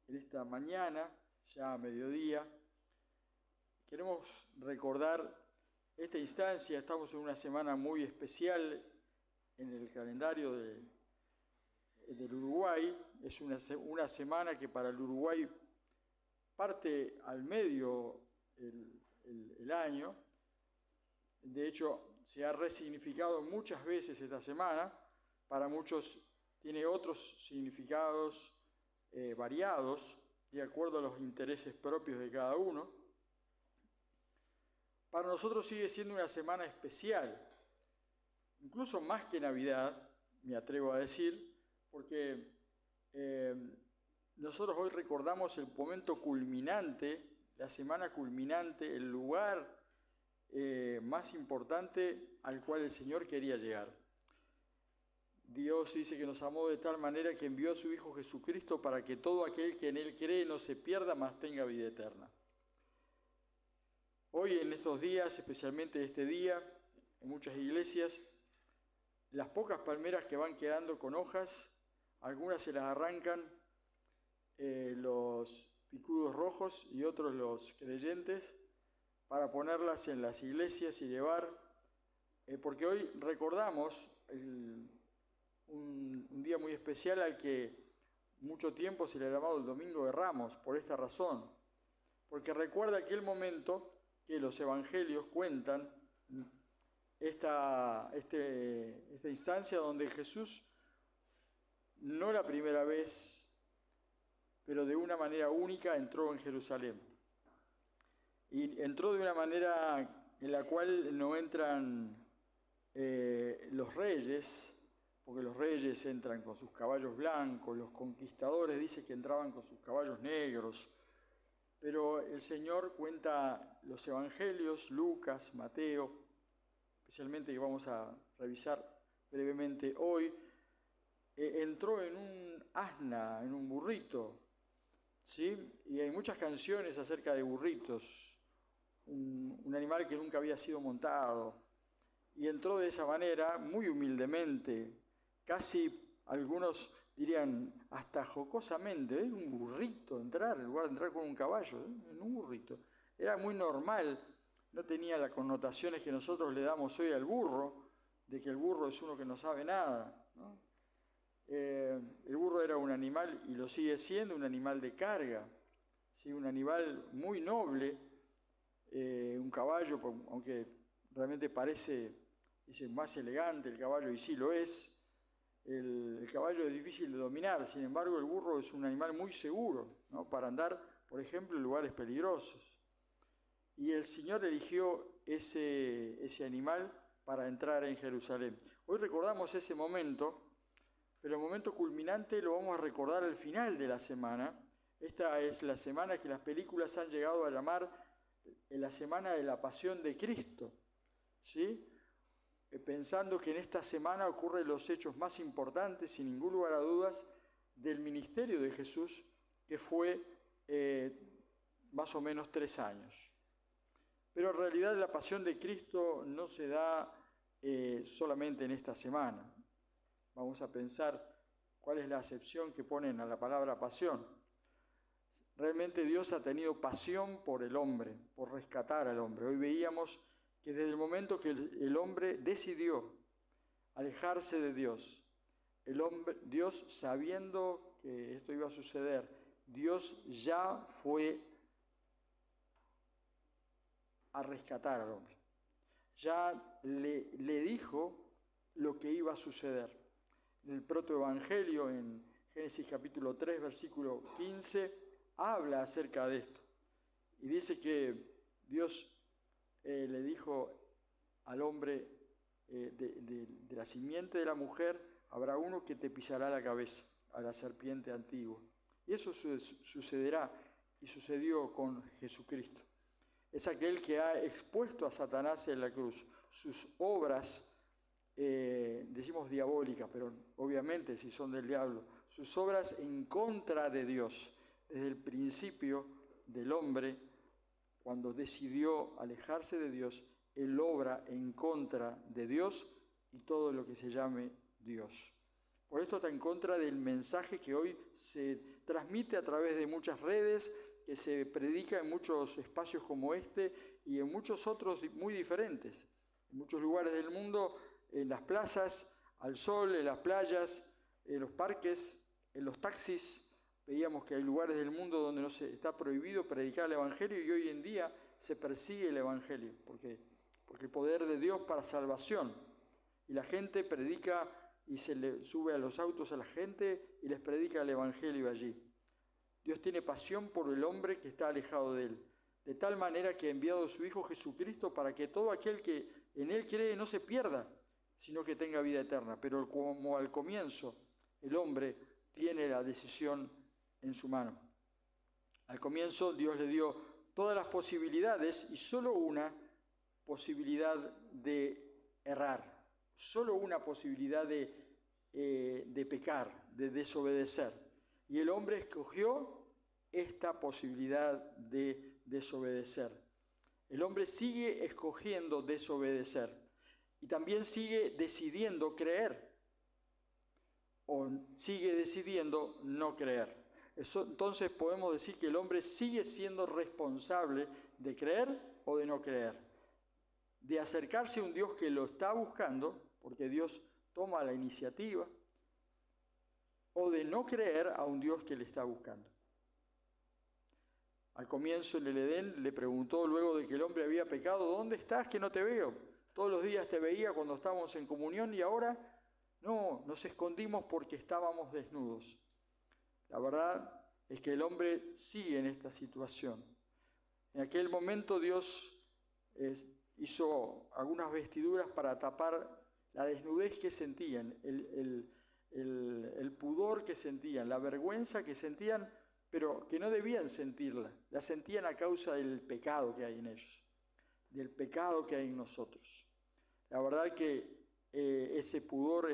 en esta mañana, ya a mediodía, queremos recordar esta instancia. Estamos en una semana muy especial en el calendario del Uruguay. Es una semana que para el Uruguay parte al medio el año. De hecho, se ha resignificado muchas veces esta semana. Para muchos tiene otros significados variados, de acuerdo a los intereses propios de cada uno. Para nosotros sigue siendo una semana especial, incluso más que Navidad, me atrevo a decir, porque nosotros hoy recordamos el momento culminante, la semana culminante, el lugar más importante al cual el Señor quería llegar. Dios dice que nos amó de tal manera que envió a su Hijo Jesucristo para que todo aquel que en Él cree no se pierda, mas tenga vida eterna. Hoy, en estos días, especialmente este día, en muchas iglesias, las pocas palmeras que van quedando con hojas, algunas se las arrancan los picudos rojos y otros los creyentes para ponerlas en las iglesias y llevar, porque hoy recordamos un día muy especial al que mucho tiempo se le ha llamado el Domingo de Ramos, por esta razón, porque recuerda aquel momento que los evangelios cuentan, esta instancia donde Jesús, no la primera vez, pero de una manera única, entró en Jerusalén. Y entró de una manera en la cual no entran los reyes, porque los reyes entran con sus caballos blancos, los conquistadores dice que entraban con sus caballos negros, pero el Señor cuenta los evangelios, Lucas, Mateo, especialmente que vamos a revisar brevemente hoy, entró en un asna, en un burrito, ¿sí? Y hay muchas canciones acerca de burritos, un animal que nunca había sido montado, y entró de esa manera, muy humildemente, casi algunos dirían hasta jocosamente, un burrito entrar, en lugar de entrar con un caballo, en un burrito. Era muy normal, no tenía las connotaciones que nosotros le damos hoy al burro, de que el burro es uno que no sabe nada, ¿no? El burro era un animal, y lo sigue siendo, un animal de carga, ¿sí? Un animal muy noble. Un caballo, aunque realmente parece más elegante el caballo, y sí lo es, el caballo es difícil de dominar. Sin embargo, el burro es un animal muy seguro, ¿no? Para andar, por ejemplo, en lugares peligrosos. Y el Señor eligió ese animal para entrar en Jerusalén. Hoy recordamos ese momento, pero el momento culminante lo vamos a recordar al final de la semana. Esta es la semana que las películas han llegado a llamar en la semana de la pasión de Cristo, ¿sí? Pensando que en esta semana ocurren los hechos más importantes, sin ningún lugar a dudas, del ministerio de Jesús, que fue más o menos 3 años. Pero en realidad la pasión de Cristo no se da solamente en esta semana. Vamos a pensar cuál es la acepción que ponen a la palabra pasión. Realmente Dios ha tenido pasión por el hombre, por rescatar al hombre. Hoy veíamos que desde el momento que el hombre decidió alejarse de Dios, Dios, sabiendo que esto iba a suceder, Dios ya fue a rescatar al hombre. Ya le dijo lo que iba a suceder. En el protoevangelio, en Génesis capítulo 3, versículo 15, habla acerca de esto. Y dice que Dios le dijo al hombre, de la simiente de la mujer, habrá uno que te pisará la cabeza, a la serpiente antigua. Y eso sucederá, y sucedió con Jesucristo. Es aquel que ha expuesto a Satanás en la cruz. Sus obras, decimos diabólicas, pero obviamente si son del diablo, sus obras en contra de Dios, desde el principio del hombre, cuando decidió alejarse de Dios, él obra en contra de Dios y todo lo que se llame Dios. Por esto está en contra del mensaje que hoy se transmite a través de muchas redes, que se predica en muchos espacios como este y en muchos otros muy diferentes. En muchos lugares del mundo, en las plazas, al sol, en las playas, en los parques, en los taxis. Veíamos que hay lugares del mundo donde no se está prohibido predicar el Evangelio y hoy en día se persigue el Evangelio, porque el poder de Dios para salvación. Y la gente predica y se le sube a los autos a la gente y les predica el Evangelio allí. Dios tiene pasión por el hombre que está alejado de Él, de tal manera que ha enviado a su Hijo Jesucristo para que todo aquel que en Él cree no se pierda, sino que tenga vida eterna. Pero como al comienzo el hombre tiene la decisión en su mano. Al comienzo Dios le dio todas las posibilidades y solo una posibilidad de errar, solo una posibilidad de pecar, de desobedecer. Y el hombre escogió esta posibilidad de desobedecer. El hombre sigue escogiendo desobedecer y también sigue decidiendo creer o sigue decidiendo no creer. Entonces podemos decir que el hombre sigue siendo responsable de creer o de no creer, de acercarse a un Dios que lo está buscando, porque Dios toma la iniciativa, o de no creer a un Dios que le está buscando. Al comienzo en el Edén le preguntó, luego de que el hombre había pecado, ¿dónde estás que no te veo? Todos los días te veía cuando estábamos en comunión y ahora no, nos escondimos porque estábamos desnudos. La verdad es que el hombre sigue en esta situación. En aquel momento Dios hizo algunas vestiduras para tapar la desnudez que sentían, el pudor que sentían, la vergüenza que sentían, pero que no debían sentirla. La sentían a causa del pecado que hay en ellos, del pecado que hay en nosotros. La verdad que ese pudor,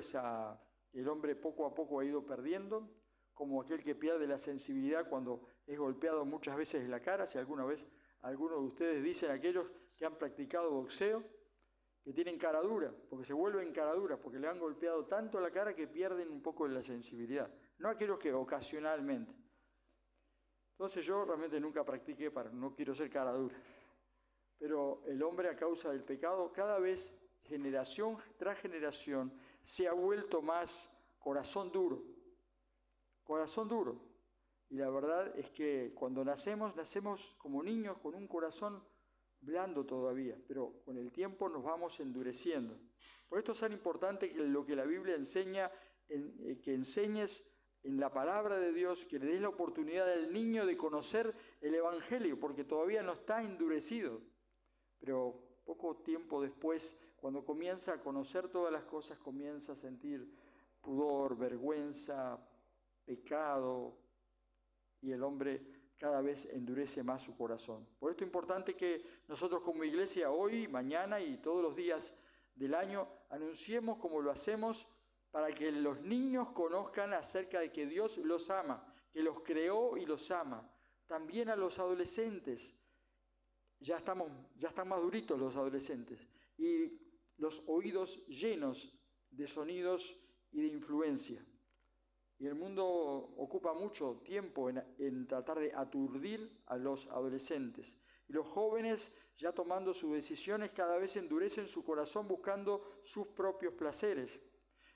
el hombre poco a poco ha ido perdiendo, como aquel que pierde la sensibilidad cuando es golpeado muchas veces en la cara. Si alguna vez algunos de ustedes dicen, aquellos que han practicado boxeo, que tienen cara dura, porque se vuelven cara dura, porque le han golpeado tanto la cara que pierden un poco de la sensibilidad. No aquellos que ocasionalmente. Entonces yo realmente nunca practiqué, no quiero ser cara dura. Pero el hombre, a causa del pecado, cada vez, generación tras generación, se ha vuelto más corazón duro. Corazón duro. Y la verdad es que cuando nacemos como niños con un corazón blando todavía, pero con el tiempo nos vamos endureciendo. Por esto es tan importante que lo que la Biblia enseña, que enseñes en la palabra de Dios, que le des la oportunidad al niño de conocer el Evangelio, porque todavía no está endurecido. Pero poco tiempo después, cuando comienza a conocer todas las cosas, comienza a sentir pudor, vergüenza, pecado, y el hombre cada vez endurece más su corazón. Por esto es importante que nosotros como iglesia hoy, mañana y todos los días del año anunciemos como lo hacemos para que los niños conozcan acerca de que Dios los ama, que los creó y los ama. También a los adolescentes. Ya están más duritos los adolescentes y los oídos llenos de sonidos y de influencia. Y el mundo ocupa mucho tiempo en tratar de aturdir a los adolescentes. Y los jóvenes, ya tomando sus decisiones, cada vez endurecen su corazón buscando sus propios placeres.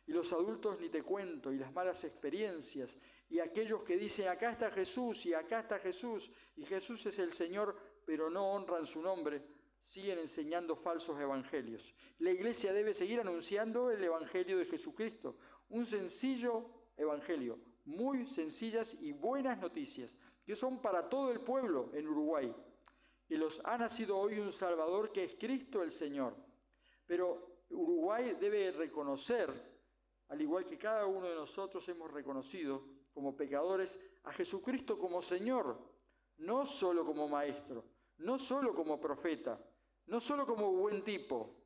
Y los adultos ni te cuento, y las malas experiencias, y aquellos que dicen, acá está Jesús, y acá está Jesús, y Jesús es el Señor, pero no honran su nombre, siguen enseñando falsos evangelios. La iglesia debe seguir anunciando el evangelio de Jesucristo, un sencillo evangelio, muy sencillas y buenas noticias, que son para todo el pueblo en Uruguay. Que los ha nacido hoy un Salvador que es Cristo el Señor. Pero Uruguay debe reconocer, al igual que cada uno de nosotros hemos reconocido como pecadores, a Jesucristo como Señor, no solo como Maestro, no solo como profeta, no solo como buen tipo,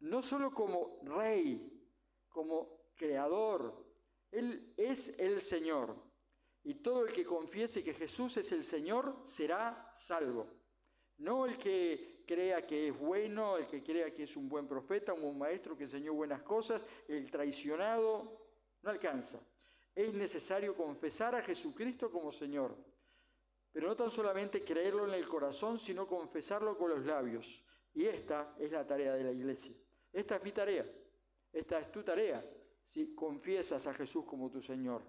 no solo como Rey, como Creador. Él es el Señor. Y todo el que confiese que Jesús es el Señor será salvo. No el que crea que es bueno, el que crea que es un buen profeta, un buen maestro que enseñó buenas cosas, el traicionado, no alcanza. Es necesario confesar a Jesucristo como Señor, pero no tan solamente creerlo en el corazón, sino confesarlo con los labios. Y esta es la tarea de la iglesia. Esta es mi tarea, esta es tu tarea, si confiesas a Jesús como tu Señor.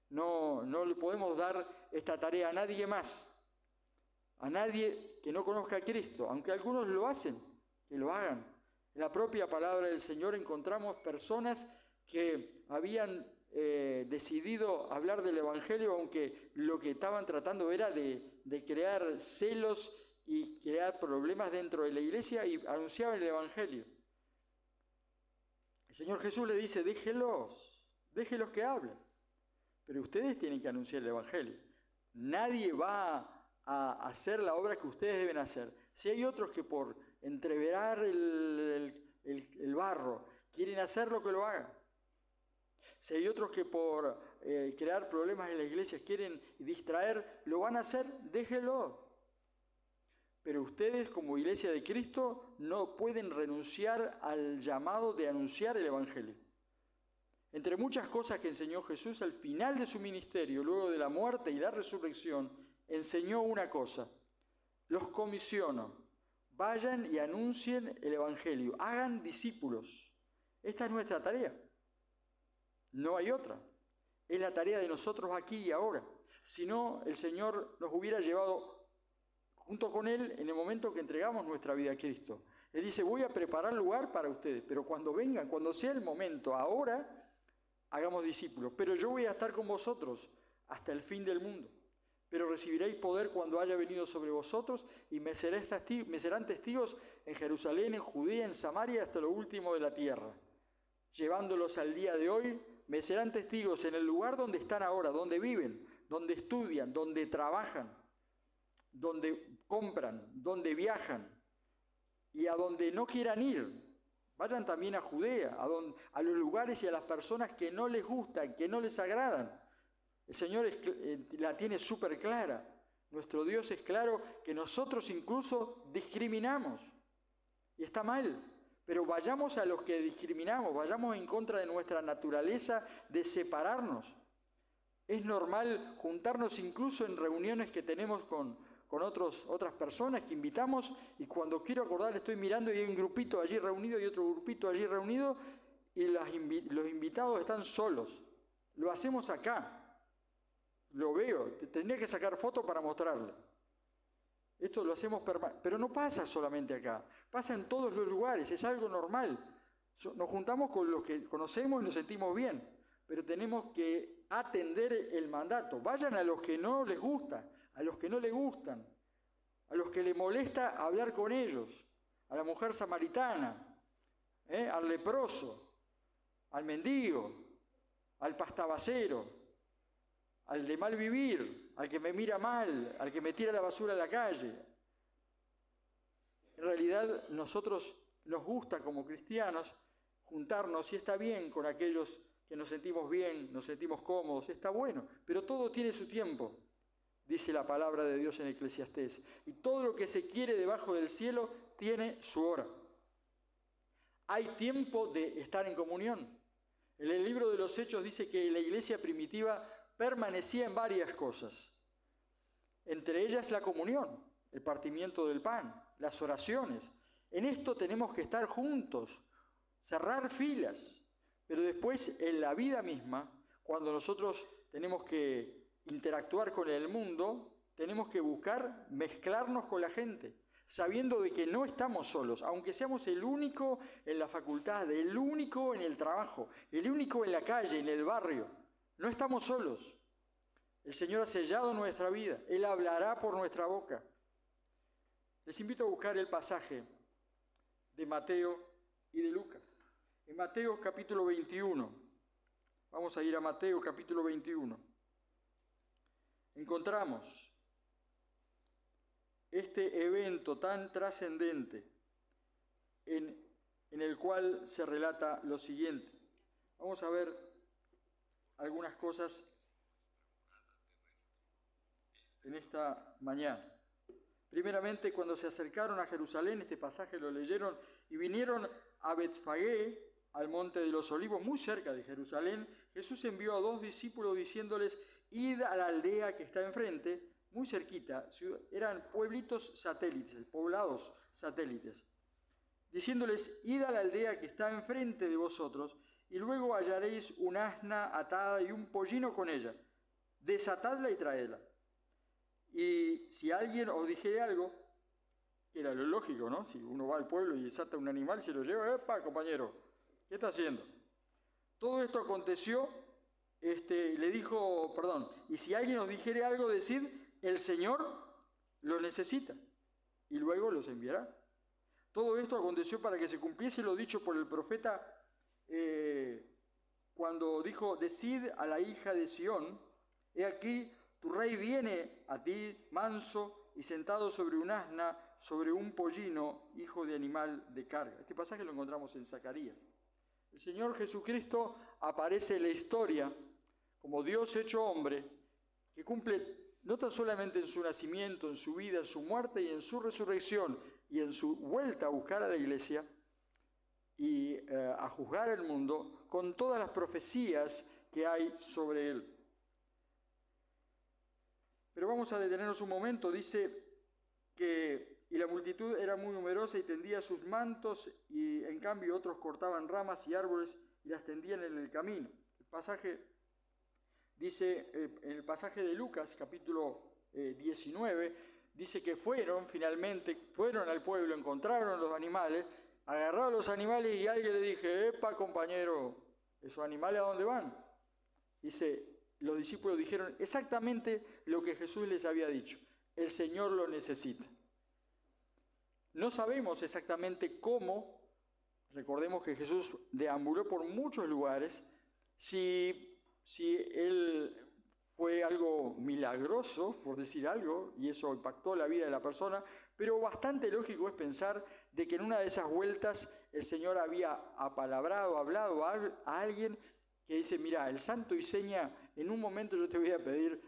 No le podemos dar esta tarea a nadie más, a nadie que no conozca a Cristo, aunque algunos lo hacen, que lo hagan. En la propia palabra del Señor encontramos personas que habían decidido hablar del Evangelio, aunque lo que estaban tratando era de crear celos y crear problemas dentro de la iglesia, y anunciaban el Evangelio. El Señor Jesús le dice, déjelos que hablen, pero ustedes tienen que anunciar el Evangelio. Nadie va a hacer la obra que ustedes deben hacer. Si hay otros que por entreverar el barro quieren hacerlo, que lo hagan. Si hay otros que por crear problemas en las iglesias quieren distraer, lo van a hacer, déjenlo. Pero ustedes como iglesia de Cristo no pueden renunciar al llamado de anunciar el Evangelio. Entre muchas cosas que enseñó Jesús al final de su ministerio, luego de la muerte y la resurrección, enseñó una cosa: los comisiono, vayan y anuncien el Evangelio, hagan discípulos. Esta es nuestra tarea, no hay otra. Es la tarea de nosotros aquí y ahora. Si no, el Señor nos hubiera llevado junto con Él en el momento que entregamos nuestra vida a Cristo. Él dice, voy a preparar lugar para ustedes, pero cuando vengan, cuando sea el momento, ahora, hagamos discípulos. Pero yo voy a estar con vosotros hasta el fin del mundo. Pero recibiréis poder cuando haya venido sobre vosotros y me serán testigos en Jerusalén, en Judea, en Samaria, hasta lo último de la tierra. Llevándolos al día de hoy, me serán testigos en el lugar donde están ahora, donde viven, donde estudian, donde trabajan, donde compran, donde viajan y a donde no quieran ir. Vayan también a Judea, a los lugares y a las personas que no les gustan, que no les agradan. El Señor la tiene súper clara. Nuestro Dios es claro que nosotros incluso discriminamos. Y está mal. Pero vayamos a los que discriminamos, vayamos en contra de nuestra naturaleza de separarnos. Es normal juntarnos incluso en reuniones que tenemos con otras personas que invitamos, y cuando quiero acordar estoy mirando y hay un grupito allí reunido y otro grupito allí reunido y los invitados están solos. Lo hacemos acá, lo veo, tendría que sacar foto para mostrarle. Esto lo hacemos pero no pasa solamente acá, pasa en todos los lugares, es algo normal. Nos juntamos con los que conocemos y nos sentimos bien, pero tenemos que atender el mandato. Vayan a los que no les gusta, a los que no les gustan, a los que les molesta hablar con ellos, a la mujer samaritana, al leproso, al mendigo, al pastabacero, al de mal vivir, al que me mira mal, al que me tira la basura a la calle. En realidad, nosotros nos gusta como cristianos juntarnos, y está bien con aquellos que nos sentimos bien, nos sentimos cómodos, está bueno, pero todo tiene su tiempo, dice la palabra de Dios en Eclesiastés. Y todo lo que se quiere debajo del cielo tiene su hora. Hay tiempo de estar en comunión. En el libro de los Hechos dice que la iglesia primitiva permanecía en varias cosas, entre ellas la comunión, el partimiento del pan, las oraciones. En esto tenemos que estar juntos, cerrar filas, pero después en la vida misma, cuando nosotros tenemos que interactuar con el mundo, tenemos que buscar mezclarnos con la gente, sabiendo de que no estamos solos, aunque seamos el único en la facultad, el único en el trabajo, el único en la calle, en el barrio. No estamos solos. El Señor ha sellado nuestra vida. Él hablará por nuestra boca. Les invito a buscar el pasaje de Mateo y de Lucas. En Mateo capítulo 21. Vamos a ir a Mateo capítulo 21. Encontramos este evento tan trascendente en el cual se relata lo siguiente. Vamos a ver algunas cosas en esta mañana. Primeramente, cuando se acercaron a Jerusalén, este pasaje lo leyeron, y vinieron a Betfagé, al monte de los Olivos, muy cerca de Jerusalén, Jesús envió a 2 discípulos diciéndoles, id a la aldea que está enfrente, muy cerquita, eran pueblitos satélites, poblados satélites, diciéndoles, id a la aldea que está enfrente de vosotros, y luego hallaréis un asna atada y un pollino con ella. Desatadla y traedla. Y si alguien os dijere algo, que era lo lógico, ¿no? Si uno va al pueblo y desata un animal, se lo lleva, ¡epa, compañero! ¿Qué está haciendo? Todo esto aconteció, le dijo, y si alguien os dijere algo, decid, el Señor lo necesita, y luego los enviará. Todo esto aconteció para que se cumpliese lo dicho por el profeta cuando dijo, decid a la hija de Sión, he aquí, tu rey viene a ti manso y sentado sobre un asna, sobre un pollino, hijo de animal de carga. Este pasaje lo encontramos en Zacarías. El Señor Jesucristo aparece en la historia como Dios hecho hombre, que cumple no tan solamente en su nacimiento, en su vida, en su muerte y en su resurrección y en su vuelta a buscar a la iglesia y a juzgar el mundo con todas las profecías que hay sobre él. Pero vamos a detenernos un momento. Dice que y la multitud era muy numerosa y tendía sus mantos, y en cambio otros cortaban ramas y árboles y las tendían en el camino. El pasaje dice, en el pasaje de Lucas, capítulo 19, dice que fueron al pueblo, encontraron los animales, agarraron los animales y alguien le dije, epa compañero, ¿esos animales a dónde van? Dice, los discípulos dijeron exactamente lo que Jesús les había dicho, el Señor lo necesita. No sabemos exactamente cómo, recordemos que Jesús deambuló por muchos lugares, si él fue algo milagroso, por decir algo, y eso impactó la vida de la persona, pero bastante lógico es pensar de que en una de esas vueltas el Señor había hablado a alguien que dice, mira, el santo y seña, en un momento yo te voy a pedir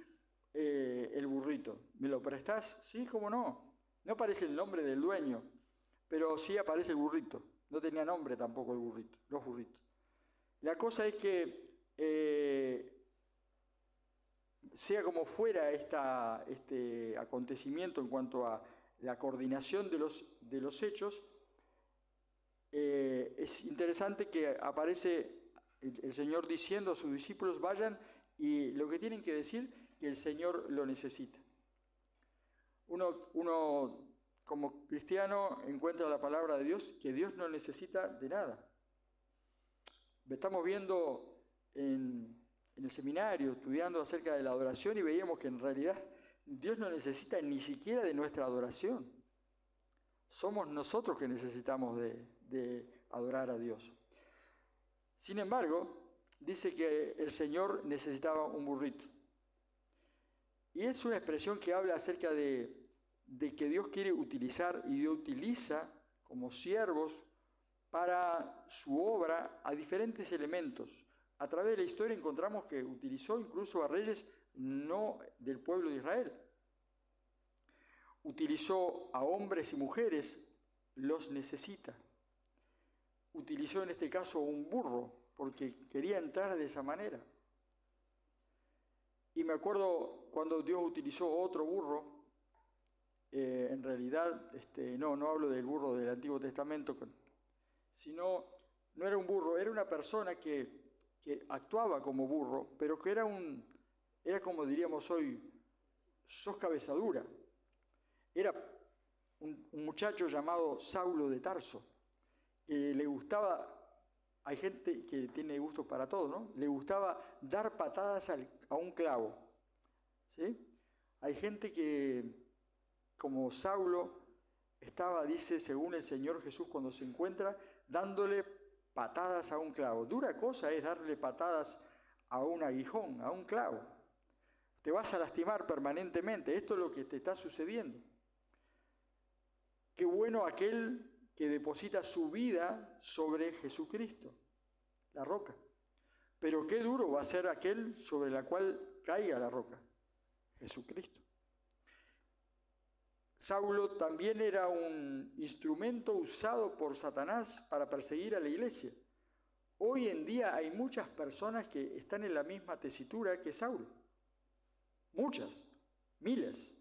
el burrito, ¿me lo prestás? Sí, ¿cómo no? No aparece el nombre del dueño, pero sí aparece el burrito. No tenía nombre tampoco el burrito, los burritos. La cosa es que, sea como fuera este acontecimiento en cuanto a la coordinación de los hechos, es interesante que aparece el Señor diciendo a sus discípulos, vayan, y lo que tienen que decir, que el Señor lo necesita. Uno como cristiano encuentra la palabra de Dios, que Dios no necesita de nada. Estamos viendo en el seminario, estudiando acerca de la adoración, y veíamos que en realidad Dios no necesita ni siquiera de nuestra adoración. Somos nosotros que necesitamos de adorar a Dios. Sin embargo, dice que el Señor necesitaba un burrito. Y es una expresión que habla acerca de que Dios quiere utilizar y Dios utiliza como siervos para su obra a diferentes elementos. A través de la historia encontramos que utilizó incluso a reyes no del pueblo de Israel. Utilizó a hombres y mujeres, los necesita. Utilizó en este caso un burro, porque quería entrar de esa manera. Y me acuerdo cuando Dios utilizó otro burro, en realidad no hablo del burro del Antiguo Testamento, sino no era un burro, era una persona que actuaba como burro, pero que era como diríamos hoy, sos cabeza dura. Era un muchacho llamado Saulo de Tarso, que le gustaba, hay gente que tiene gusto para todo, ¿no? Le gustaba dar patadas a un clavo, ¿sí? Hay gente que, como Saulo, estaba, dice, según el Señor Jesús, cuando se encuentra, dándole patadas a un clavo. Dura cosa es darle patadas a un aguijón, a un clavo. Te vas a lastimar permanentemente. Esto es lo que te está sucediendo. Qué bueno aquel que deposita su vida sobre Jesucristo, la roca. Pero qué duro va a ser aquel sobre la cual caiga la roca, Jesucristo. Saulo también era un instrumento usado por Satanás para perseguir a la iglesia. Hoy en día hay muchas personas que están en la misma tesitura que Saulo. Muchas, miles,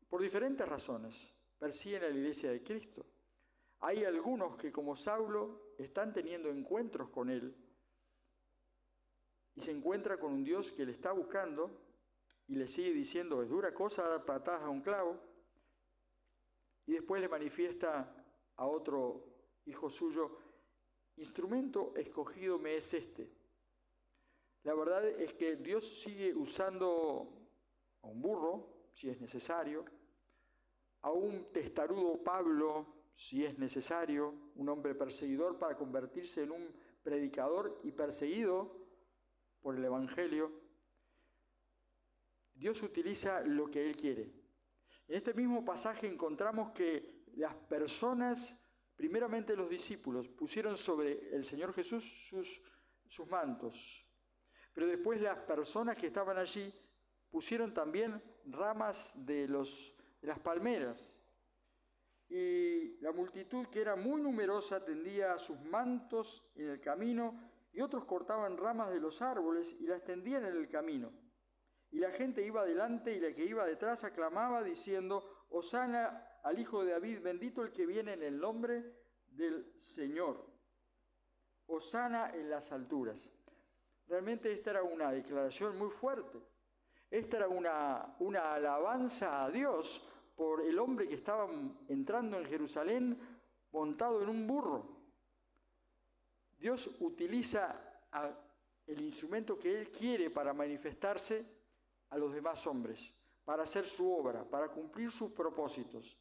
por diferentes razones, persiguen a la iglesia de Cristo. Hay algunos que, como Saulo, están teniendo encuentros con él y se encuentra con un Dios que le está buscando y le sigue diciendo, es dura cosa dar patadas a un clavo, y después le manifiesta a otro hijo suyo, instrumento escogido me es este. La verdad es que Dios sigue usando a un burro, si es necesario, a un testarudo Pablo, si es necesario, un hombre perseguidor para convertirse en un predicador y perseguido por el Evangelio. Dios utiliza lo que Él quiere. En este mismo pasaje encontramos que las personas, primeramente los discípulos, pusieron sobre el Señor Jesús sus mantos, pero después las personas que estaban allí pusieron también ramas de las palmeras. Y la multitud, que era muy numerosa, tendía sus mantos en el camino, y otros cortaban ramas de los árboles y las tendían en el camino. Y la gente iba adelante y la que iba detrás aclamaba diciendo, Hosana al Hijo de David, bendito el que viene en el nombre del Señor. Hosana en las alturas. Realmente esta era una declaración muy fuerte. Esta era una alabanza a Dios por el hombre que estaba entrando en Jerusalén montado en un burro. Dios utiliza el instrumento que Él quiere para manifestarse a los demás hombres, para hacer su obra, para cumplir sus propósitos.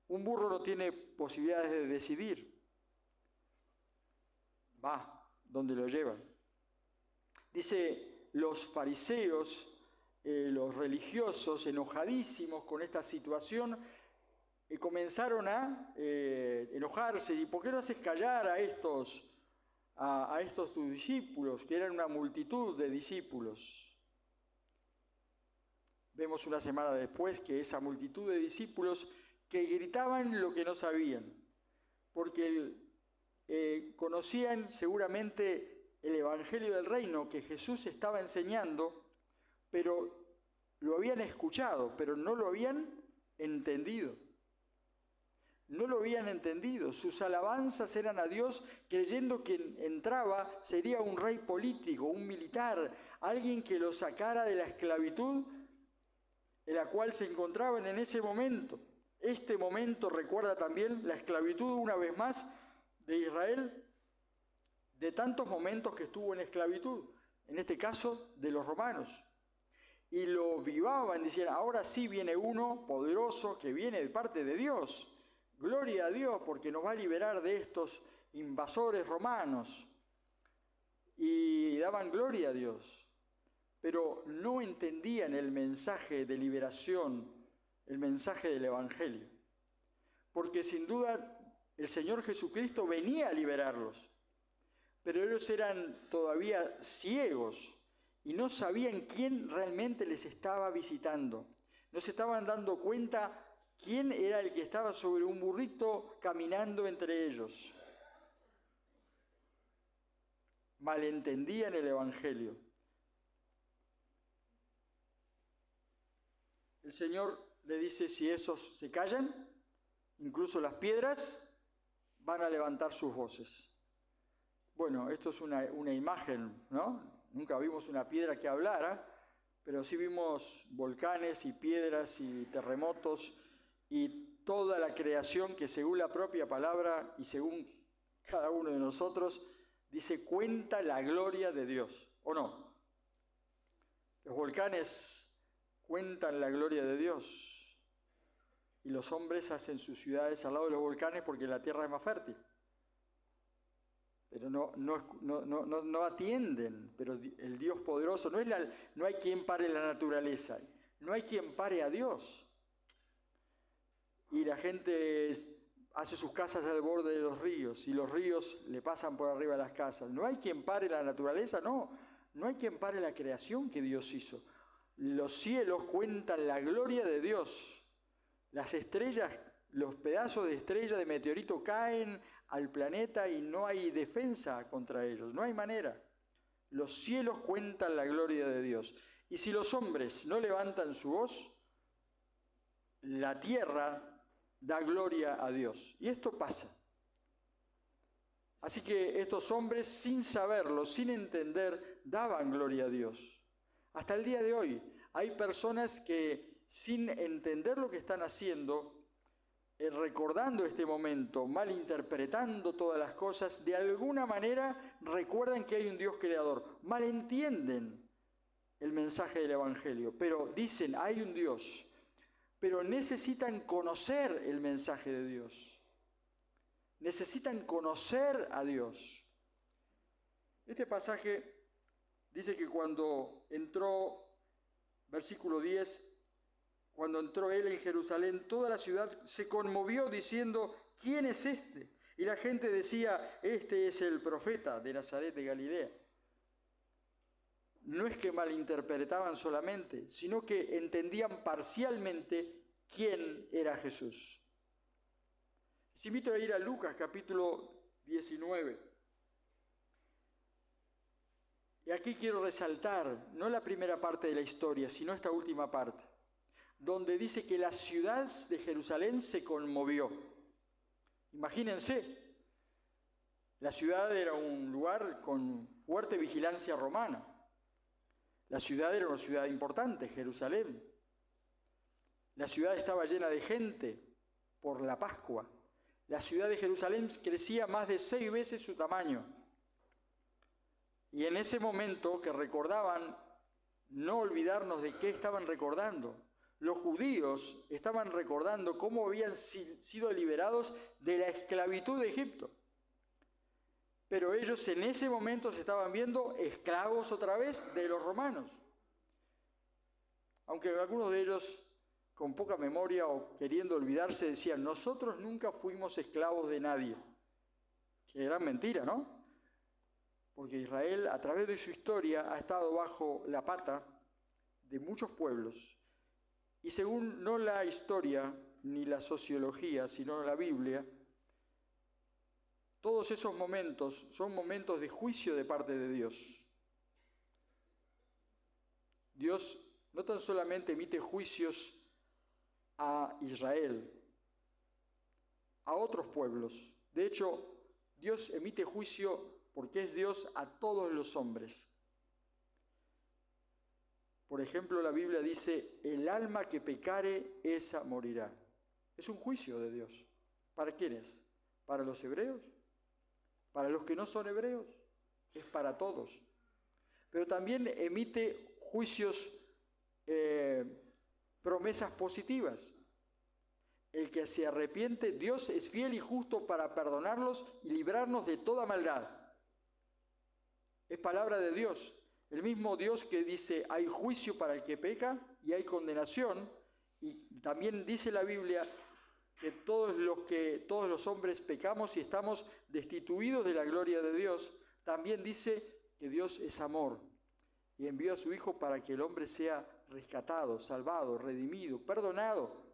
Un burro no tiene posibilidades de decidir. Va donde lo llevan. Dice, los fariseos, los religiosos, enojadísimos con esta situación, comenzaron a enojarse. ¿Y por qué no haces callar a estos tus discípulos, que eran una multitud de discípulos? Vemos una semana después que esa multitud de discípulos que gritaban lo que no sabían, porque conocían seguramente el Evangelio del Reino que Jesús estaba enseñando, pero lo habían escuchado, pero no lo habían entendido. No lo habían entendido. Sus alabanzas eran a Dios creyendo que entraba sería un rey político, un militar, alguien que lo sacara de la esclavitud en la cual se encontraban en ese momento. Este momento recuerda también la esclavitud, una vez más, de Israel, de tantos momentos que estuvo en esclavitud, en este caso de los romanos. Y lo vivaban, decían, ahora sí viene uno poderoso que viene de parte de Dios. Gloria a Dios porque nos va a liberar de estos invasores romanos. Y daban gloria a Dios. Pero no entendían el mensaje de liberación, el mensaje del Evangelio. Porque sin duda el Señor Jesucristo venía a liberarlos, pero ellos eran todavía ciegos y no sabían quién realmente les estaba visitando. No se estaban dando cuenta quién era el que estaba sobre un burrito caminando entre ellos. Malentendían el Evangelio. El Señor le dice, si esos se callan, incluso las piedras van a levantar sus voces. Bueno, esto es una imagen, ¿no? Nunca vimos una piedra que hablara, pero sí vimos volcanes y piedras y terremotos y toda la creación que según la propia palabra y según cada uno de nosotros, dice, cuenta la gloria de Dios, ¿o no? Los volcanes cuentan la gloria de Dios y los hombres hacen sus ciudades al lado de los volcanes porque la tierra es más fértil. Pero no atienden, pero el Dios poderoso, no hay quien pare la naturaleza, no hay quien pare a Dios. Y la gente hace sus casas al borde de los ríos y los ríos le pasan por arriba de las casas. No hay quien pare la naturaleza, no hay quien pare la creación que Dios hizo. Los cielos cuentan la gloria de Dios Las estrellas, los pedazos de estrella de meteorito caen al planeta y no hay defensa contra ellos, no hay manera. Los cielos cuentan la gloria de Dios. Y si los hombres no levantan su voz, la tierra da gloria a Dios. Y esto pasa. Así que estos hombres, sin saberlo, sin entender, daban gloria a Dios. Hasta el día de hoy hay personas que, sin entender lo que están haciendo, recordando este momento, malinterpretando todas las cosas, de alguna manera recuerdan que hay un Dios creador, malentienden el mensaje del Evangelio, pero dicen, hay un Dios, pero necesitan conocer el mensaje de Dios, necesitan conocer a Dios. Este pasaje dice que cuando entró, versículo 10, cuando entró él en Jerusalén, toda la ciudad se conmovió diciendo, ¿quién es este? Y la gente decía, este es el profeta de Nazaret de Galilea. No es que malinterpretaban solamente, sino que entendían parcialmente quién era Jesús. Les invito a ir a Lucas capítulo 19. Y aquí quiero resaltar, no la primera parte de la historia, sino esta última parte, donde dice que la ciudad de Jerusalén se conmovió. Imagínense, la ciudad era un lugar con fuerte vigilancia romana. La ciudad era una ciudad importante, Jerusalén. La ciudad estaba llena de gente por la Pascua. La ciudad de Jerusalén crecía más de 6 veces su tamaño. Y en ese momento que recordaban, no olvidarnos de qué estaban recordando. Los judíos estaban recordando cómo habían sido liberados de la esclavitud de Egipto. Pero ellos en ese momento se estaban viendo esclavos otra vez de los romanos. Aunque algunos de ellos, con poca memoria o queriendo olvidarse, decían, nosotros nunca fuimos esclavos de nadie. Qué gran mentira, ¿no? Porque Israel, a través de su historia, ha estado bajo la pata de muchos pueblos. Y según no la historia ni la sociología, sino la Biblia, todos esos momentos son momentos de juicio de parte de Dios. Dios no tan solamente emite juicios a Israel, a otros pueblos. De hecho, Dios emite juicio porque es Dios a todos los hombres. Por ejemplo, la Biblia dice, el alma que pecare, esa morirá. Es un juicio de Dios. ¿Para quiénes? ¿Para los hebreos? ¿Para los que no son hebreos? Es para todos. Pero también emite juicios, promesas positivas. El que se arrepiente, Dios es fiel y justo para perdonarlos y librarnos de toda maldad. Es palabra de Dios. El mismo Dios que dice, hay juicio para el que peca y hay condenación. Y también dice la Biblia que todos los hombres pecamos y estamos destituidos de la gloria de Dios. También dice que Dios es amor y envió a su Hijo para que el hombre sea rescatado, salvado, redimido, perdonado.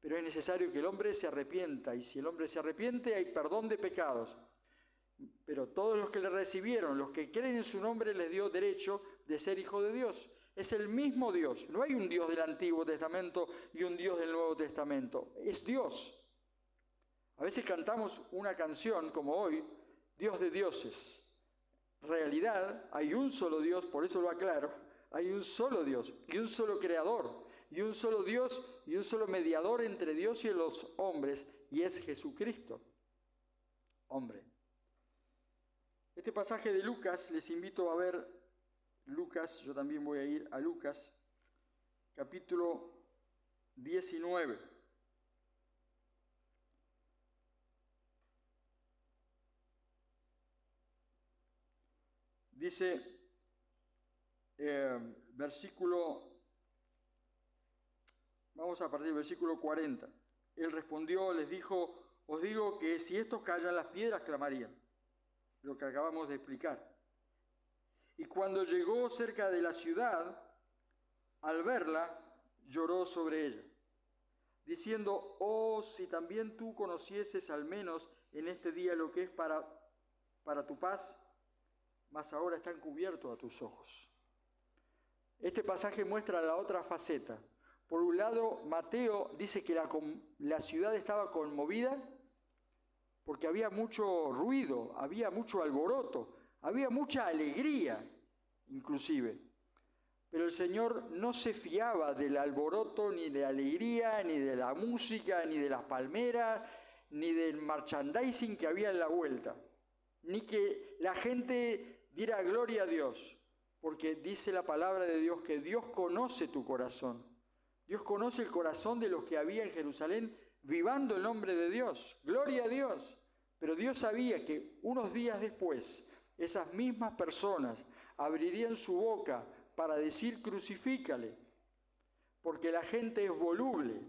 Pero es necesario que el hombre se arrepienta, y si el hombre se arrepiente hay perdón de pecados. Pero todos los que le recibieron, los que creen en su nombre, les dio derecho de ser hijo de Dios. Es el mismo Dios. No hay un Dios del Antiguo Testamento y un Dios del Nuevo Testamento. Es Dios. A veces cantamos una canción como hoy, Dios de dioses. En realidad hay un solo Dios, por eso lo aclaro. Hay un solo Dios y un solo creador. Y un solo Dios y un solo mediador entre Dios y los hombres. Y es Jesucristo, hombre. Este pasaje de Lucas, les invito a ver Lucas, yo también voy a ir a Lucas, capítulo 19. Dice, vamos a partir del versículo 40. Él respondió, les dijo, os digo que si estos callan, las piedras clamarían. Lo que acabamos de explicar. Y cuando llegó cerca de la ciudad, al verla, lloró sobre ella. diciendo: oh, si también tú conocieses al menos en este día lo que es para tu paz, mas ahora están cubiertos a tus ojos. Este pasaje muestra la otra faceta. Por un lado, Mateo dice que la ciudad estaba conmovida porque había mucho ruido, había mucho alboroto, había mucha alegría, inclusive. Pero el Señor no se fiaba del alboroto, ni de la alegría, ni de la música, ni de las palmeras, ni del merchandising que había en la vuelta, ni que la gente diera gloria a Dios, porque dice la palabra de Dios que Dios conoce tu corazón. Dios conoce el corazón de los que había en Jerusalén vivando el nombre de Dios. Gloria a Dios. Pero Dios sabía que unos días después esas mismas personas abrirían su boca para decir: crucifícale, porque la gente es voluble,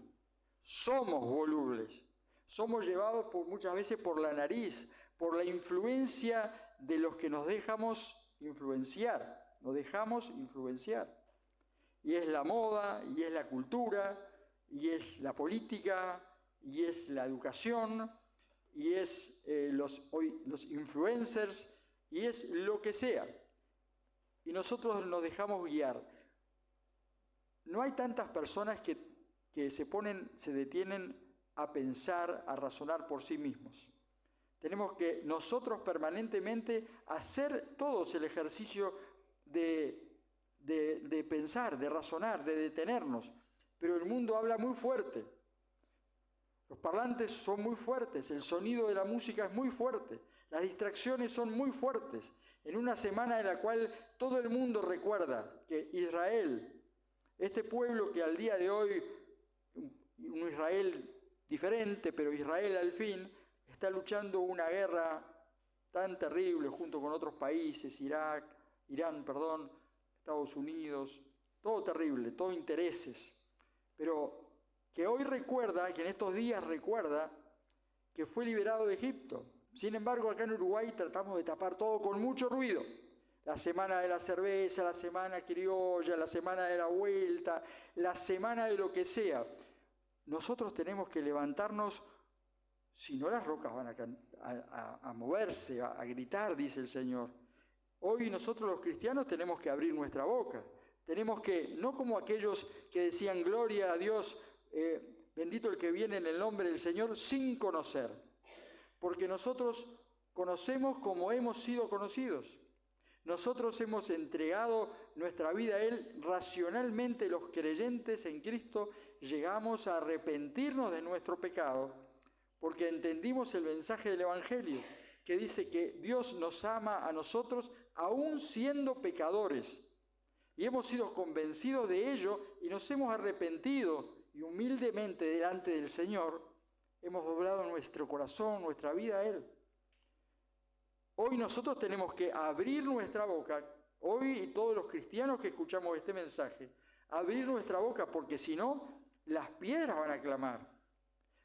somos volubles, somos llevados muchas veces por la nariz, por la influencia de los que nos dejamos influenciar. Y es la moda, y es la cultura, y es la política, y es la educación, y es los influencers, y es lo que sea. Y nosotros nos dejamos guiar. No hay tantas personas que se detienen a pensar, a razonar por sí mismos. Tenemos que nosotros permanentemente hacer todos el ejercicio de pensar, de razonar, de detenernos. Pero el mundo habla muy fuerte. Los parlantes son muy fuertes, el sonido de la música es muy fuerte, las distracciones son muy fuertes. En una semana en la cual todo el mundo recuerda que Israel, este pueblo que al día de hoy, un Israel diferente, pero Israel al fin, está luchando una guerra tan terrible junto con otros países, Irán, Estados Unidos, todo terrible, todo intereses. Pero que hoy recuerda, que en estos días recuerda, que fue liberado de Egipto. Sin embargo, acá en Uruguay tratamos de tapar todo con mucho ruido. La semana de la cerveza, la semana criolla, la semana de la vuelta, la semana de lo que sea. Nosotros tenemos que levantarnos, si no las rocas van a moverse, a gritar, dice el Señor. Hoy nosotros los cristianos tenemos que abrir nuestra boca. Tenemos que, no como aquellos que decían gloria a Dios, bendito el que viene en el nombre del Señor, sin conocer. Porque nosotros conocemos como hemos sido conocidos. Nosotros hemos entregado nuestra vida a Él racionalmente. Los creyentes en Cristo llegamos a arrepentirnos de nuestro pecado porque entendimos el mensaje del Evangelio, que dice que Dios nos ama a nosotros aún siendo pecadores. Y hemos sido convencidos de ello y nos hemos arrepentido y humildemente delante del Señor hemos doblado nuestro corazón, nuestra vida a Él. Hoy nosotros tenemos que abrir nuestra boca, hoy y todos los cristianos que escuchamos este mensaje, abrir nuestra boca, porque si no, las piedras van a clamar.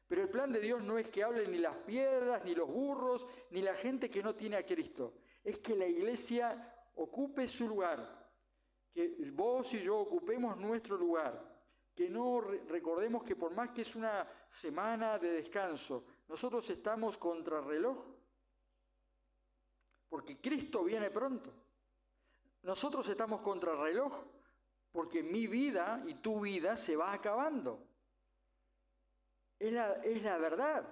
Pero el plan de Dios no es que hablen ni las piedras, ni los burros, ni la gente que no tiene a Cristo. Es que la iglesia ocupe su lugar, que vos y yo ocupemos nuestro lugar, que no recordemos que por más que es una semana de descanso, nosotros estamos contra reloj, porque Cristo viene pronto. Nosotros estamos contra reloj, porque mi vida y tu vida se va acabando. Es la verdad.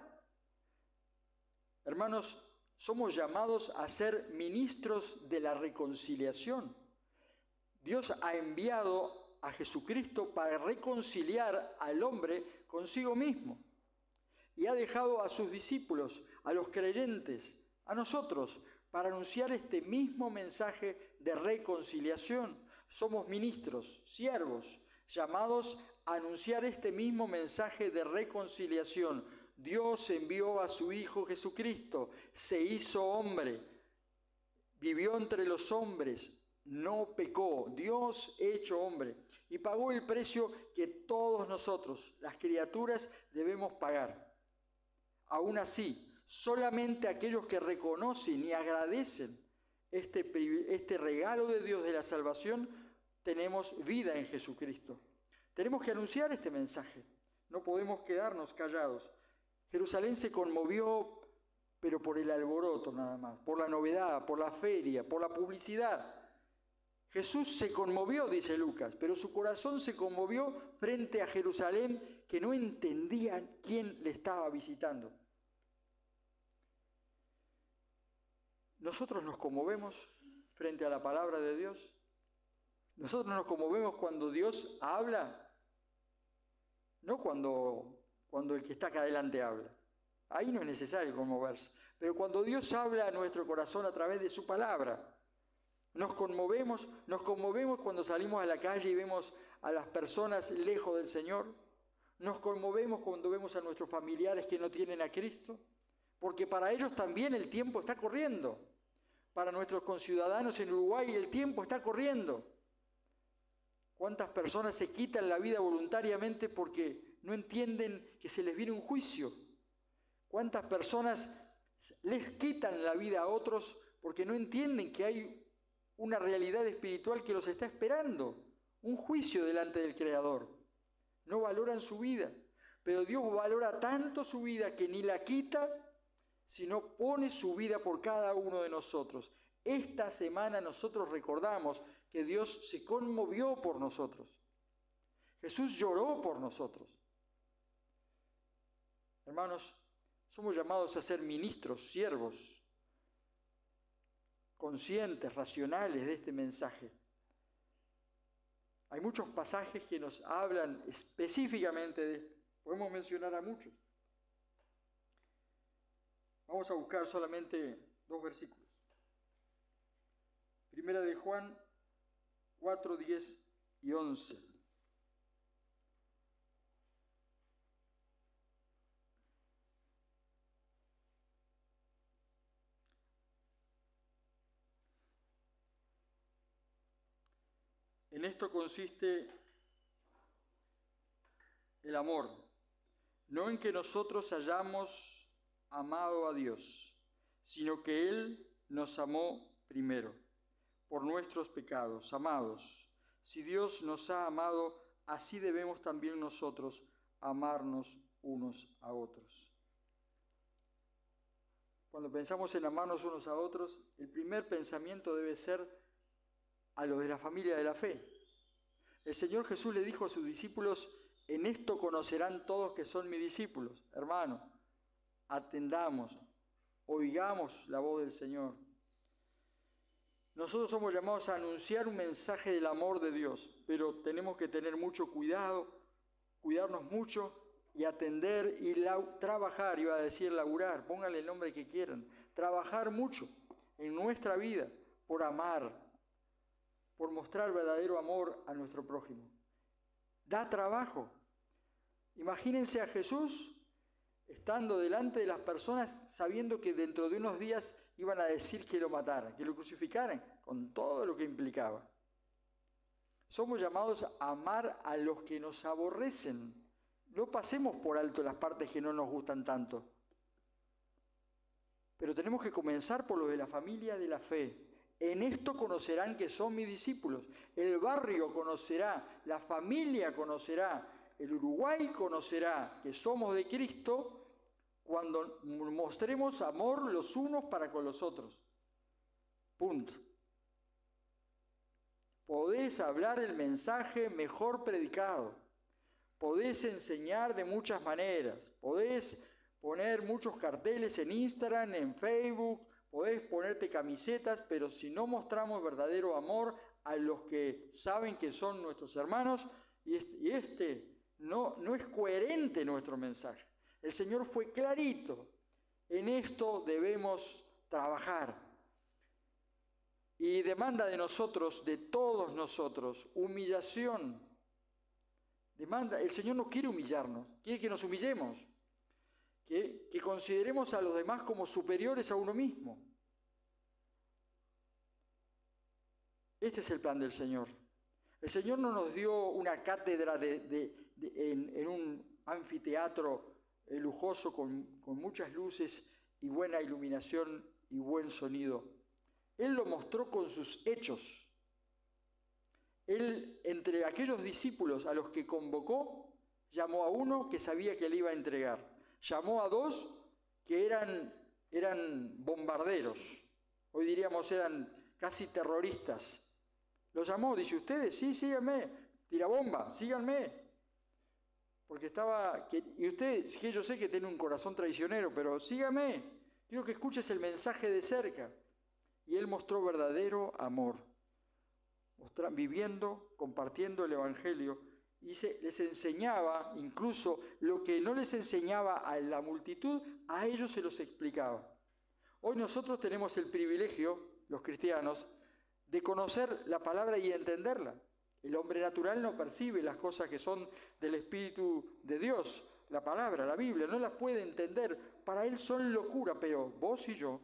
Hermanos, somos llamados a ser ministros de la reconciliación. Dios ha enviado a Jesucristo para reconciliar al hombre consigo mismo. Y ha dejado a sus discípulos, a los creyentes, a nosotros, para anunciar este mismo mensaje de reconciliación. Somos ministros, siervos, llamados a anunciar este mismo mensaje de reconciliación. Dios envió a su Hijo Jesucristo, se hizo hombre, vivió entre los hombres, no pecó, Dios hecho hombre, y pagó el precio que todos nosotros, las criaturas, debemos pagar. Aún así, solamente aquellos que reconocen y agradecen este regalo de Dios de la salvación, tenemos vida en Jesucristo. Tenemos que anunciar este mensaje. No podemos quedarnos callados. Jerusalén se conmovió, pero por el alboroto nada más, por la novedad, por la feria, por la publicidad. Jesús se conmovió, dice Lucas, pero su corazón se conmovió frente a Jerusalén, que no entendía quién le estaba visitando. Nosotros nos conmovemos frente a la palabra de Dios. Nosotros nos conmovemos cuando Dios habla, no cuando el que está acá adelante habla. Ahí no es necesario conmoverse. Pero cuando Dios habla a nuestro corazón a través de su palabra, nos conmovemos cuando salimos a la calle y vemos a las personas lejos del Señor. Nos conmovemos cuando vemos a nuestros familiares que no tienen a Cristo, porque para ellos también el tiempo está corriendo. Para nuestros conciudadanos en Uruguay el tiempo está corriendo. ¿Cuántas personas se quitan la vida voluntariamente porque no entienden que se les viene un juicio? ¿Cuántas personas les quitan la vida a otros porque no entienden que hay una realidad espiritual que los está esperando? Un juicio delante del Creador. No valoran su vida, pero Dios valora tanto su vida que ni la quita, sino pone su vida por cada uno de nosotros. Esta semana nosotros recordamos que Dios se conmovió por nosotros. Jesús lloró por nosotros. Hermanos, somos llamados a ser ministros, siervos, conscientes, racionales de este mensaje. Hay muchos pasajes que nos hablan específicamente de esto. Podemos mencionar a muchos. Vamos a buscar solamente 2 versículos. Primera de Juan 4, 10 y 11. En esto consiste el amor, no en que nosotros hayamos amado a Dios, sino que Él nos amó primero, por nuestros pecados. Amados, si Dios nos ha amado, así debemos también nosotros amarnos unos a otros. Cuando pensamos en amarnos unos a otros, el primer pensamiento debe ser a los de la familia de la fe. El Señor Jesús le dijo a sus discípulos: en esto conocerán todos que son mis discípulos. Hermano, atendamos, oigamos la voz del Señor. Nosotros somos llamados a anunciar un mensaje del amor de Dios, pero tenemos que tener mucho cuidado, cuidarnos mucho y atender y trabajar, iba a decir laburar, pónganle el nombre que quieran, trabajar mucho en nuestra vida por amar, por mostrar verdadero amor a nuestro prójimo. Da trabajo. Imagínense a Jesús estando delante de las personas sabiendo que dentro de unos días iban a decir que lo mataran, que lo crucificaran, con todo lo que implicaba. Somos llamados a amar a los que nos aborrecen. No pasemos por alto las partes que no nos gustan tanto. Pero tenemos que comenzar por los de la familia de la fe. En esto conocerán que son mis discípulos. El barrio conocerá, la familia conocerá, el Uruguay conocerá que somos de Cristo cuando mostremos amor los unos para con los otros. Punto. Podés hablar el mensaje mejor predicado. Podés enseñar de muchas maneras. Podés poner muchos carteles en Instagram, en Facebook. Podés ponerte camisetas, pero si no mostramos verdadero amor a los que saben que son nuestros hermanos, no es coherente nuestro mensaje. El Señor fue clarito. En esto debemos trabajar. Y demanda de nosotros, de todos nosotros, humillación. El Señor no quiere humillarnos, quiere que nos humillemos. Que consideremos a los demás como superiores a uno mismo. Este es el plan del Señor. El Señor no nos dio una cátedra en un anfiteatro lujoso con muchas luces y buena iluminación y buen sonido. Él lo mostró con sus hechos. Él, entre aquellos discípulos a los que convocó, Llamó a uno que sabía que le iba a entregar. Llamó a dos que eran bombarderos. Hoy diríamos eran casi terroristas. Los llamó, dice, ustedes, sí, síganme, tirabomba, síganme. Porque y usted, que yo sé que tiene un corazón traicionero, pero sígame, quiero que escuches el mensaje de cerca. Y él mostró verdadero amor, viviendo, compartiendo el Evangelio, y les enseñaba, incluso lo que no les enseñaba a la multitud, a ellos se los explicaba. Hoy nosotros tenemos el privilegio, los cristianos, de conocer la palabra y entenderla. El hombre natural no percibe las cosas que son del Espíritu de Dios, la palabra, la Biblia, no las puede entender. Para él son locura, pero vos y yo,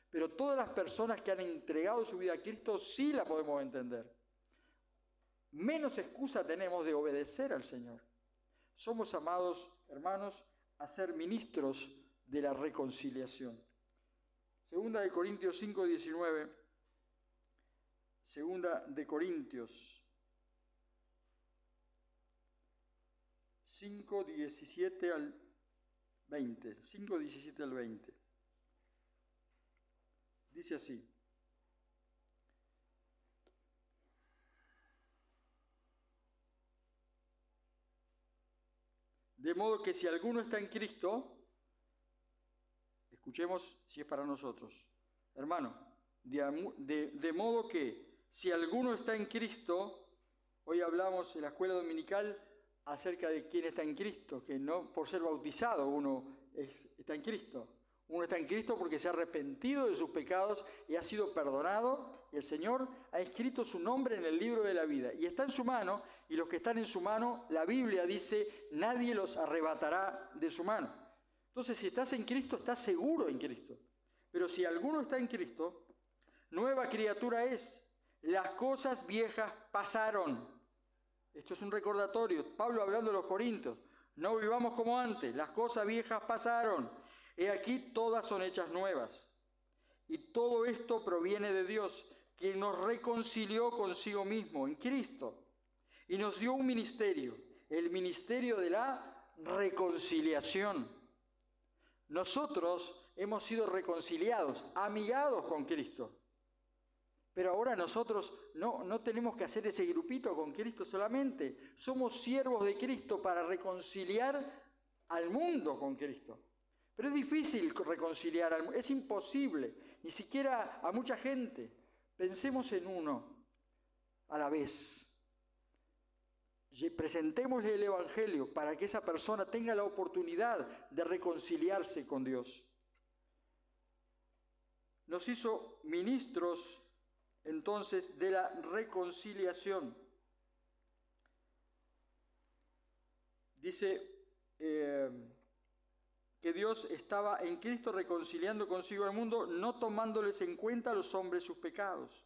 pero todas las personas que han entregado su vida a Cristo sí la podemos entender. Menos excusa tenemos de obedecer al Señor. Somos llamados, hermanos, a ser ministros de la reconciliación. Segunda de Corintios 5:19. Segunda de Corintios 5:17 al 20. 5:17 al 20. Dice así. De modo que si alguno está en Cristo, escuchemos si es para nosotros. Hermano, de modo que si alguno está en Cristo, hoy hablamos en la escuela dominical acerca de quién está en Cristo, que no por ser bautizado uno está en Cristo. Uno está en Cristo porque se ha arrepentido de sus pecados y ha sido perdonado, y el Señor ha escrito su nombre en el libro de la vida. Y está en su mano, y los que están en su mano, la Biblia dice, nadie los arrebatará de su mano. Entonces, si estás en Cristo, estás seguro en Cristo. Pero si alguno está en Cristo, nueva criatura es. Las cosas viejas pasaron. Esto es un recordatorio. Pablo hablando de los Corintios. No vivamos como antes. Las cosas viejas pasaron. He aquí todas son hechas nuevas. Y todo esto proviene de Dios, quien nos reconcilió consigo mismo en Cristo. Y nos dio un ministerio, el ministerio de la reconciliación. Nosotros hemos sido reconciliados, amigados con Cristo. Pero ahora nosotros no tenemos que hacer ese grupito con Cristo solamente. Somos siervos de Cristo para reconciliar al mundo con Cristo. Pero es difícil reconciliar al mundo, es imposible, ni siquiera a mucha gente. Pensemos en uno a la vez. Presentémosle el Evangelio para que esa persona tenga la oportunidad de reconciliarse con Dios. Nos hizo ministros entonces de la reconciliación. Dice que Dios estaba en Cristo reconciliando consigo al mundo, no tomándoles en cuenta a los hombres sus pecados.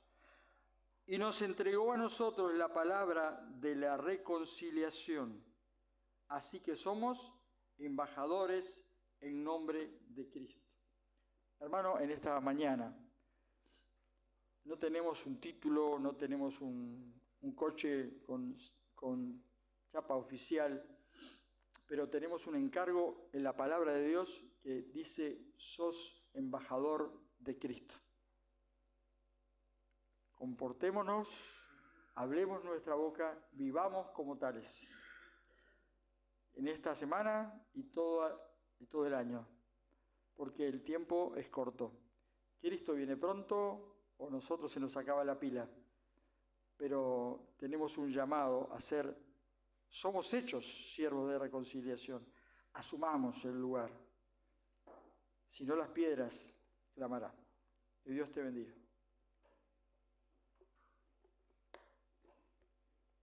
Y nos entregó a nosotros la palabra de la reconciliación. Así que somos embajadores en nombre de Cristo. Hermano, en esta mañana no tenemos un título, no tenemos un coche con chapa oficial, pero tenemos un encargo en la palabra de Dios que dice, sos embajador de Cristo. Comportémonos, hablemos nuestra boca, vivamos como tales. En esta semana y todo el año, porque el tiempo es corto. Cristo viene pronto o nosotros se nos acaba la pila, pero tenemos un llamado a ser. Somos hechos siervos de reconciliación. Asumamos el lugar. Si no, las piedras clamarán. Que Dios te bendiga.